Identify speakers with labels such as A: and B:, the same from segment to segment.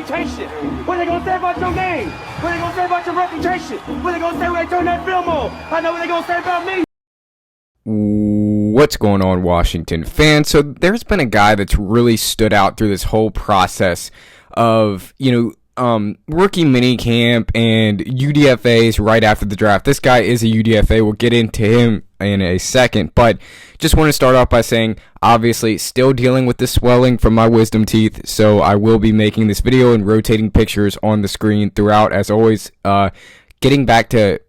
A: reputation? What are they gonna say about your name? What are they gonna say about your reputation? What are they gonna say when they turn that film on? I know what they're gonna say about me.
B: What's going on, Washington fans? So there's been a guy that's really stood out through this whole process of, rookie minicamp and UDFAs right after the draft. This guy is a UDFA. We'll get into him in a second, but just want to start off by saying, obviously, still dealing with the swelling from my wisdom teeth, so I will be making this video and rotating pictures on the screen throughout, as always. Getting back to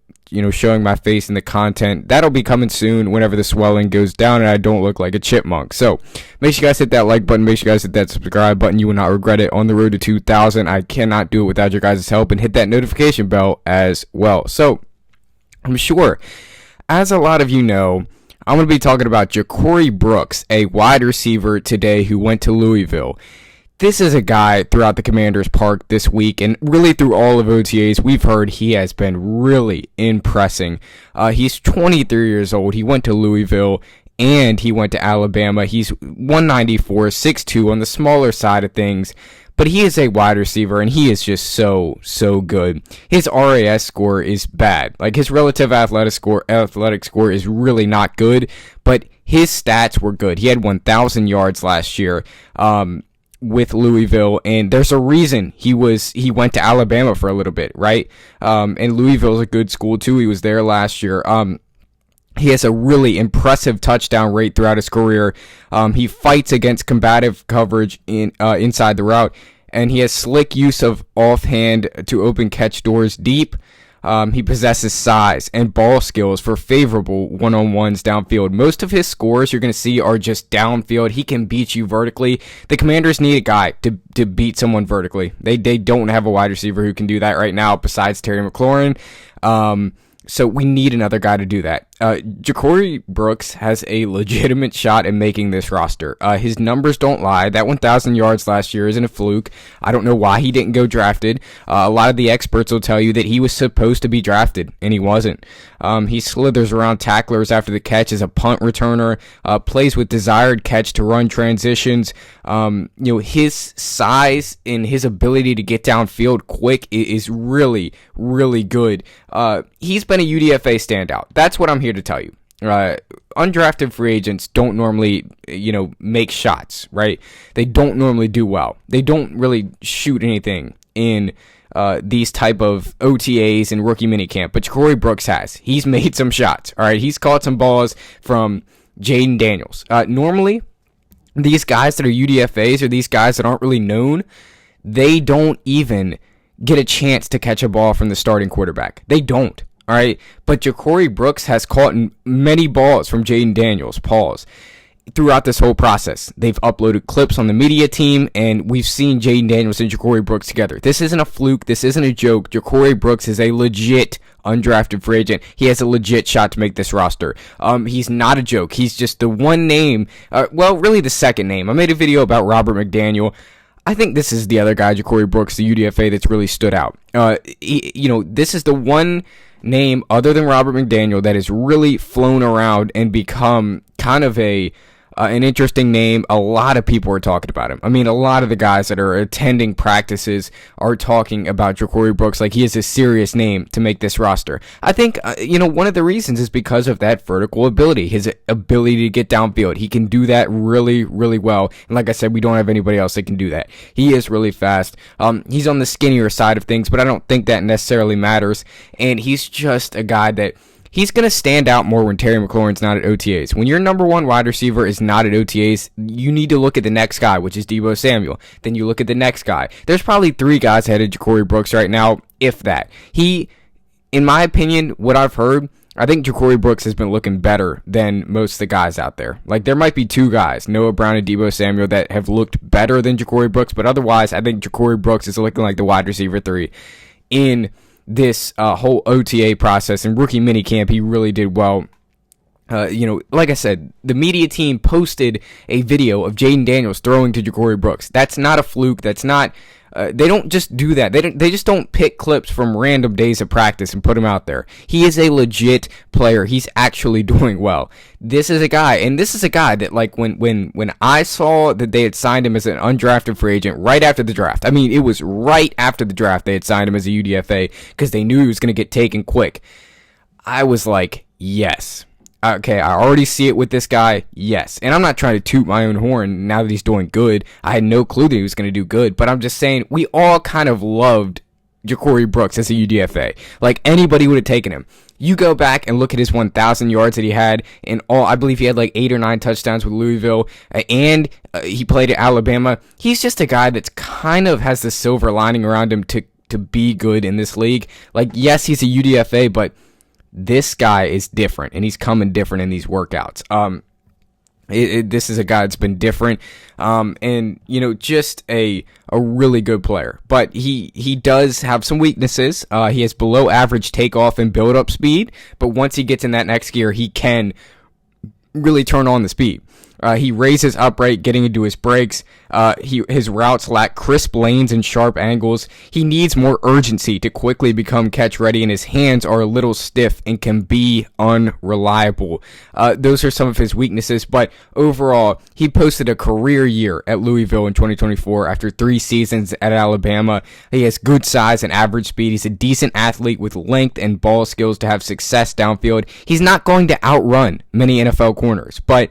B: showing my face in the content, that'll be coming soon whenever the swelling goes down and I don't look like a chipmunk. So make sure you guys hit that like button, make sure you guys hit that subscribe button. You will not regret it. On the road to 2,000, I cannot do it without your guys' help, and hit that notification bell as well. So I'm sure, as a lot of you know, I'm going to be talking about Ja'Corey Brooks, a wide receiver today who went to Louisville. This is a guy throughout the Commanders Park this week, and really through all of OTAs, we've heard he has been really impressing. He's 23 years old. He went to Louisville, and he went to Alabama. He's 194, 6'2", on the smaller side of things, but he is a wide receiver, and he is just so good. His RAS score is bad. Like, his relative athletic score is really not good, but his stats were good. He had 1,000 yards last year. With Louisville, and there's a reason he went to Alabama for a little bit, right? And Louisville's a good school too. He was there last year. He has a really impressive touchdown rate throughout his career. He fights against combative coverage inside the route, and he has slick use of offhand to open catch doors deep. He possesses size and ball skills for favorable one-on-ones downfield. Most of his scores you're going to see are just downfield. He can beat you vertically. The Commanders need a guy to beat someone vertically. They don't have a wide receiver who can do that right now besides Terry McLaurin. So we need another guy to do that. Ja'Corey Brooks has a legitimate shot at making this roster. His numbers don't lie. That 1,000 yards last year isn't a fluke. I don't know why he didn't go drafted. A lot of the experts will tell you that he was supposed to be drafted, and he wasn't. He slithers around tacklers after the catch as a punt returner, plays with desired catch to run transitions. His size and his ability to get downfield quick is really, really good. He's been a UDFA standout. That's what I'm here to tell you. Undrafted free agents don't normally, make shots, right? They don't normally do well. They don't really shoot anything in these type of OTAs and rookie minicamp, but Ja'Corey Brooks has. He's made some shots, all right? He's caught some balls from Jayden Daniels. Normally, these guys that are UDFAs or these guys that aren't really known, they don't even get a chance to catch a ball from the starting quarterback. They don't. All right, but Ja'Corey Brooks has caught many balls from Jayden Daniels, throughout this whole process. They've uploaded clips on the media team, and we've seen Jayden Daniels and Ja'Corey Brooks together. This isn't a fluke. This isn't a joke. Ja'Corey Brooks is a legit undrafted free agent. He has a legit shot to make this roster. He's not a joke. He's just the one name, really the second name. I made a video about Robert McDaniel. I think this is the other guy, Ja'Corey Brooks, the UDFA, that's really stood out. This is the one name other than Robert McDaniel that has really flown around and become kind of an interesting name. A lot of people are talking about him. I mean, a lot of the guys that are attending practices are talking about Ja'Corey Brooks like he is a serious name to make this roster. I think, one of the reasons is because of that vertical ability, his ability to get downfield. He can do that really, really well. And like I said, we don't have anybody else that can do that. He is really fast. He's on the skinnier side of things, but I don't think that necessarily matters. And he's just a guy that he's going to stand out more when Terry McLaurin's not at OTAs. When your number one wide receiver is not at OTAs, you need to look at the next guy, which is Deebo Samuel. Then you look at the next guy. There's probably three guys ahead of Ja'Corey Brooks right now, if that. He, in my opinion, what I've heard, I think Ja'Corey Brooks has been looking better than most of the guys out there. Like, there might be two guys, Noah Brown and Deebo Samuel, that have looked better than Ja'Corey Brooks, but otherwise, I think Ja'Corey Brooks is looking like the wide receiver 3 in this whole OTA process. And rookie minicamp, he really did well. Like I said, the media team posted a video of Jayden Daniels throwing to Ja'Corey Brooks. That's not a fluke. That's not They don't just do that. They just don't pick clips from random days of practice and put them out there. He is a legit player. He's actually doing well. This is a guy that, like, when I saw that they had signed him as an undrafted free agent right after the draft. I mean, it was right after the draft they had signed him as a UDFA because they knew he was going to get taken quick. I was like, yes. Okay, I already see it with this guy, yes. And I'm not trying to toot my own horn now that he's doing good. I had no clue that he was going to do good, but I'm just saying we all kind of loved Ja'Corey Brooks as a UDFA. Like, anybody would have taken him. You go back and look at his 1,000 yards that he had in all. I believe he had like 8 or 9 touchdowns with Louisville, and he played at Alabama. He's just a guy that's kind of has the silver lining around him to be good in this league. Like, yes, he's a UDFA, but this guy is different, and he's coming different in these workouts. This is a guy that's been different, and, you know, just a really good player. But he does have some weaknesses. He has below average takeoff and build-up speed, but once he gets in that next gear, he can really turn on the speed. He raises upright, getting into his breaks. His routes lack crisp lanes and sharp angles. He needs more urgency to quickly become catch ready, and his hands are a little stiff and can be unreliable. Those are some of his weaknesses, but overall, he posted a career year at Louisville in 2024 after 3 seasons at Alabama. He has good size and average speed. He's a decent athlete with length and ball skills to have success downfield. He's not going to outrun many NFL corners, but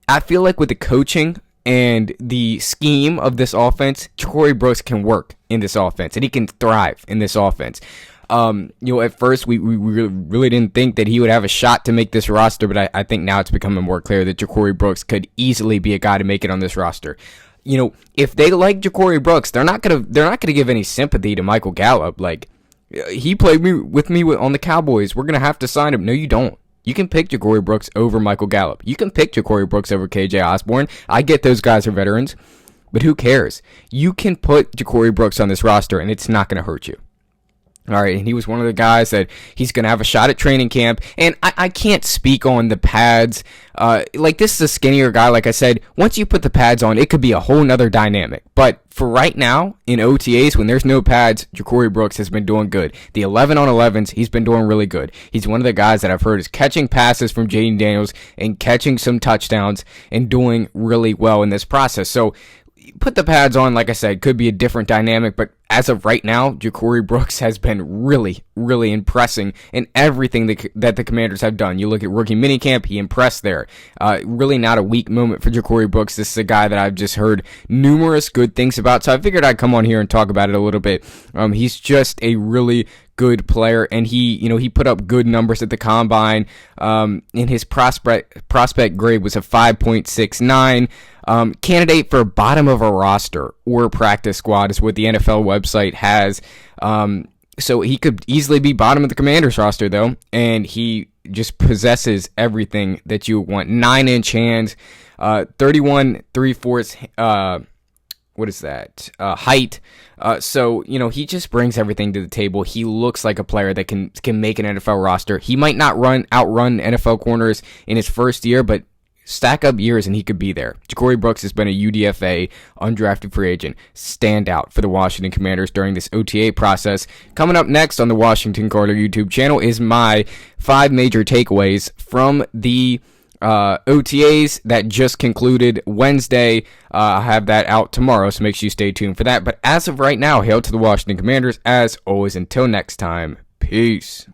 B: I feel like with the coaching and the scheme of this offense, Ja'Corey Brooks can work in this offense, and he can thrive in this offense. You know, at first we really didn't think that he would have a shot to make this roster, but I think now it's becoming more clear that Ja'Corey Brooks could easily be a guy to make it on this roster. You know, if they like Ja'Corey Brooks, they're not gonna give any sympathy to Michael Gallup. Like, he played with me on the Cowboys. We're gonna have to sign him. No, you don't. You can pick Ja'Corey Brooks over Michael Gallup. You can pick Ja'Corey Brooks over KJ Osborne. I get those guys are veterans, but who cares? You can put Ja'Corey Brooks on this roster, and it's not going to hurt you. All right, and he was one of the guys that he's going to have a shot at training camp, and I can't speak on the pads. Like, this is a skinnier guy, like I said. Once you put the pads on, it could be a whole nother dynamic. But for right now, in OTAs, when there's no pads, Ja'Corey Brooks has been doing good. The 11-on-11s, he's been doing really good. He's one of the guys that I've heard is catching passes from Jaden Daniels and catching some touchdowns and doing really well in this process. So, put the pads on, like I said, could be a different dynamic, but as of right now, Ja'Corey Brooks has been really, really impressing in everything that the Commanders have done. You look at rookie minicamp, he impressed there. Really not a weak moment for Ja'Corey Brooks. This is a guy that I've just heard numerous good things about, so I figured I'd come on here and talk about it a little bit. He's just a really good player, and he put up good numbers at the combine. And his prospect grade was a 5.69. Candidate for bottom of a roster or practice squad is what the NFL website has. So he could easily be bottom of the Commanders roster, though, and he just possesses everything that you want. 9-inch hands, 31 3/4 what is that? Height. So, he just brings everything to the table. He looks like a player that can make an NFL roster. He might not outrun NFL corners in his first year, but stack up years and he could be there. Ja'Corey Brooks has been a UDFA, undrafted free agent, standout for the Washington Commanders during this OTA process. Coming up next on the Washington Carter YouTube channel is my 5 major takeaways from the OTAs that just concluded Wednesday. I'll have that out tomorrow, so make sure you stay tuned for that. But as of right now, hail to the Washington Commanders. As always, until next time, peace.